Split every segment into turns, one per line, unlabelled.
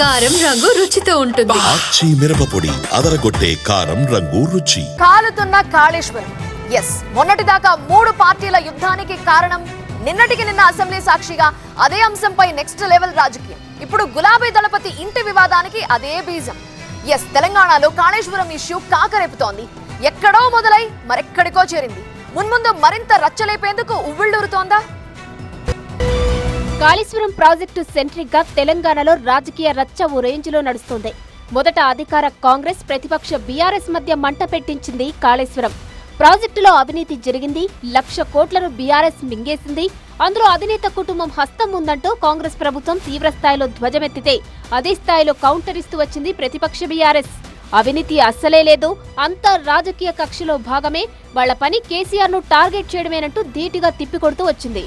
కారం రంగు రుచితో ఉంటుంది.
ఆచి మిరపపొడి అదరగొట్టే కారం రంగు రుచి.
కాలుతున్న కాళేశ్వరం. ఎస్, మొన్నటిదాకా 3 పార్టీల యుద్ధానికి కారణం నిన్నటికి నిన్న అసెంబ్లీ సాక్షిగా అదే అంశంపై నెక్స్ట్ లెవెల్ రాజకీయం. ఇప్పుడు గులాబీ దళపతి ఇంటి వివాదానికి అదే బీజం. ఎస్, తెలంగాణలో కాళేశ్వరం ఇష్యూ కాకరేపుతోంది. ఎక్కడో మొదలై మరెక్కడికో చేరింది. మున్ముందు మరింత రచ్చలేపేందుకు ఉవ్విళ్లూరుతోందా?
కాళేశ్వరం ప్రాజెక్టు సెంట్రిక్ గా తెలంగాణలో రాజకీయ రచ్చ ఓ రేంజ్లో నడుస్తోంది. మొదట అధికార కాంగ్రెస్, ప్రతిపక్ష బీఆర్ఎస్ మధ్య మంట పెట్టించింది కాళేశ్వరం. ప్రాజెక్టులో అవినీతి జరిగింది, 1,00,000 కోట్లను బీఆర్ఎస్ మింగేసింది, అందులో అధినేత కుటుంబం హస్తం ఉందంటూ కాంగ్రెస్ ప్రభుత్వం తీవ్రస్థాయిలో ధ్వజమెత్తితే అదే స్థాయిలో కౌంటర్ ఇస్తూ వచ్చింది ప్రతిపక్ష బీఆర్ఎస్. అవినీతి అస్సలే లేదు, అంతా రాజకీయ కక్షలో భాగమే, వాళ్ల పని కేసీఆర్ ను టార్గెట్ చేయడమేనంటూ ధీటుగా తిప్పికొడుతూ వచ్చింది.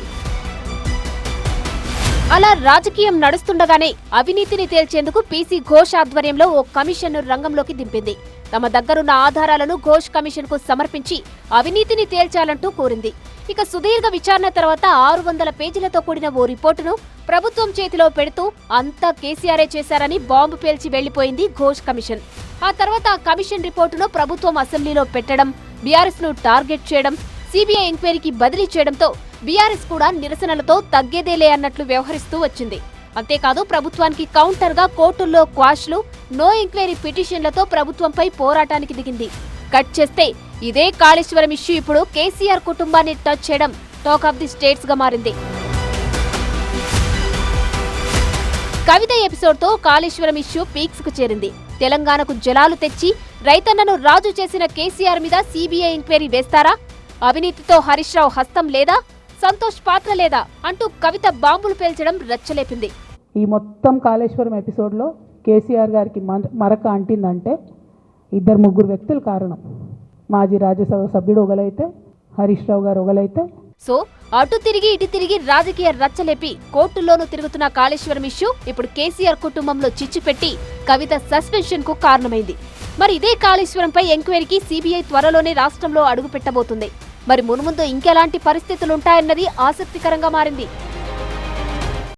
అలా రాజకీయం నడుస్తుండగానే అవినీతిని తేల్చేందుకు పీసీ ఘోష్ ఆధ్వర్యంలో ఓ కమిషన్ను రంగంలోకి దింపింది. తమ దగ్గరున్న ఆధారాలను ఘోష్ కమిషన్ కు సమర్పించి అవినీతిని తేల్చాలంటూ కోరింది. ఇక సుదీర్ఘ విచారణ తర్వాత 600 పేజీలతో కూడిన ఓ రిపోర్టును ప్రభుత్వం చేతిలో పెడుతూ అంతా కేసీఆరే చేశారని బాంబు పేల్చి వెళ్లిపోయింది ఘోష్ కమిషన్. ఆ తర్వాత ఆ కమిషన్ రిపోర్టును ప్రభుత్వం అసెంబ్లీలో పెట్టడం, బీఆర్ఎస్ ను టార్గెట్ చేయడం, సీబీఐ ఎంక్వైరీకి బదిలీ చేయడంతో బీఆర్ఎస్ కూడా నిరసనలతో తగ్గేదేలే అన్నట్లు వ్యవహరిస్తూ వచ్చింది. అంతేకాదు ప్రభుత్వానికి కౌంటర్ గా కోర్టుల్లో క్వాష్లు, నో ఎంక్వైరీ పిటిషన్లతో ప్రభుత్వంపై పోరాటానికి దిగింది. కట్ చేస్తే ఇదే కాళేశ్వరం ఇష్యూ ఇప్పుడు కేసీఆర్ కుటుంబాన్ని టచ్ చేయడం టాక్ ఆఫ్ ది స్టేట్స్ గా మారింది. కవిత ఎపిసోడ్ తో కాళేశ్వరం ఇష్యూ పీక్స్ కు చేరింది. తెలంగాణకు జలాలు తెచ్చి రైతన్నను రాజు చేసిన కేసీఆర్ మీద సీబీఐ ఎంక్వైరీ వేస్తారా? అవినీతితో హరీష్ రావు హస్తం లేదా? సంతోష్ పాత్ర లేదా అంటూ కవిత బాంబులు పేల్చడం రచ్చలేపింది.
ఈ మొత్తం కాళేశ్వరం ఎపిసోడ్లో కేసీఆర్ గారికి మరక అంటిందంటే 2-3 వ్యక్తులు కారణం. మాజీ రాజ్యసభ సభ్యుడు ఒకలైతే, హరీష్ రావు గారు ఒకలైతే.
సో అటు తిరిగి ఇటు తిరిగి రాజకీయ రచ్చలేపి కోర్టుల్లోనూ తిరుగుతున్న కాళేశ్వరం ఇష్యూ ఇప్పుడు కేసీఆర్ కుటుంబంలో చిచ్చు పెట్టి కవిత సస్పెన్షన్ కు కారణమైంది. మరి ఇదే కాళేశ్వరంపై ఎంక్వైరీకి సీబీఐ త్వరలోనే రాష్ట్రంలో అడుగు పెట్టబోతుంది. మరి మున్ముందు ఇంకెలాంటి పరిస్థితులుంటాయన్నది ఆసక్తికరంగా మారింది.